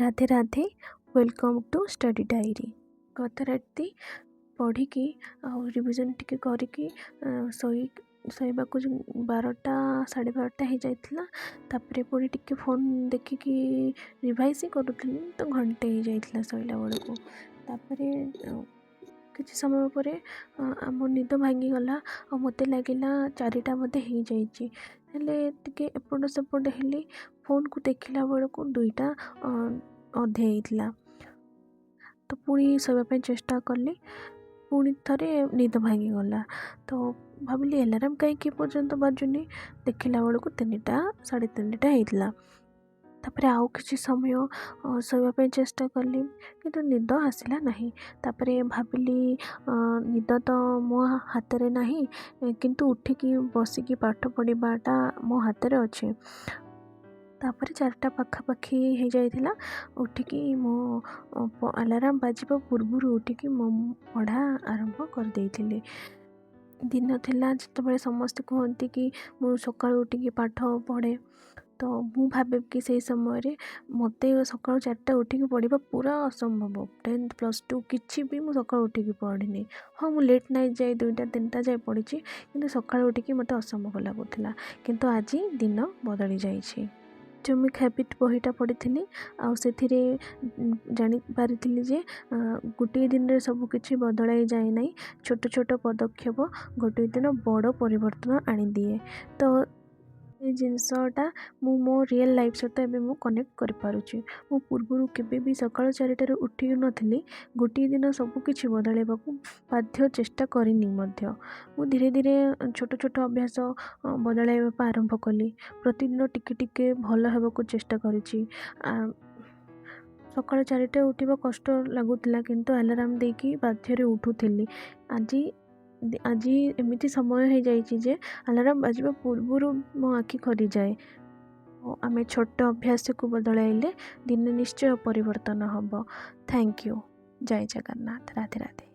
Radhe Radhe welcome to study diary. गत राति पढ़ी रिविजन टिके करिकी शोइबाकू 12टा 12:30 हो जाइथिला। तापरे पुणी टिके फोन देखिकी रिवाइज करूथली तो घंटे हो जाइथिला शोइला बेलकू। तापरे किछि समय परे आम निद भांगी गला और मते लागिला 4टा मते हो जाइछि। हेले टिके एपट सेपट हेली फोन को देखिला बेलकू 2टा अधे होइथिला। तो पुणी शोइबा चेष्टा कली, पुणी थरे निद भांगी गला। तो भाविली अलार्म कहीं पर्यंत बाजुनी, देखिला बेलू 3टा 3:30 होइथिला। तापरे आउ किछि समय शोइबा चेष्टा कली किंतु निद आसिला नहीं। तापरे भाविली निद तो मो हाथ रे नहीं, किंतु उठिकी बसिकी पाठ पढ़ाटा मो हाथ रे अच्छे। तापरे 4टा पाखापाखि हो जाइथिला। उठिकी मो अलार्म बाजिबा पूर्वरु उठिकी मो पढ़ा आरंभ कर देइथिले। दिन थिला जितेबाला समस्त कहती कि मु सकाळु उठिकी पाठ पढ़े, तो मु भावे कि से समय मते सकाळु 4टा उठिकी पढ़ा पूरा असंभव। 10th +2 किछि भी मु सकाळु उठिकी पढ़िनी। हाँ, मु लेट नाइट जाए 2टा 3टा जाए पढ़ी, किंतु सकाळु उठिकी मते असंभव लागुथिला। किंतु आज दिन बदली जाइछि। एटॉमिक हैबिट बहीटा पढ़ी आउ से जानी पारी जे गोटे दिन रे सब किछि बदलाई जाए नहीं। छोट छोट पदक्षेप गोटे दिन बड़ परिवर्तन आनी दिए। तो ये जिनसटा मो रियल लाइफ सहित एवं कनेक्ट कर पारुछि। मो पूर्व केबे भी सकाळ 4टारे उठी नथिली, गोटे दिन सबकिछि बदलैबाकू बाध्य चेष्टा करिनी मध्य। मु धीरे धीरे छोट छोट अभ्यास बदलैबा आरंभ कली। प्रतिदिन टिके टिके भल हेबाकू चेष्टा करिछि। सकाळ 4टा उठिबा कष्ट लागुथिला, किंतु अलार्म देकी बाध्यरे उठुथिली। आज एमिति समय हो जाइछि जे अलार्म बाजिबा पूर्वरु मो आखि खरी जाए। आमे छोट अभ्यास को बदलाइले दिन निश्चय परिवर्तन हब। Thank you. जय जगन्नाथ। राधे राधे।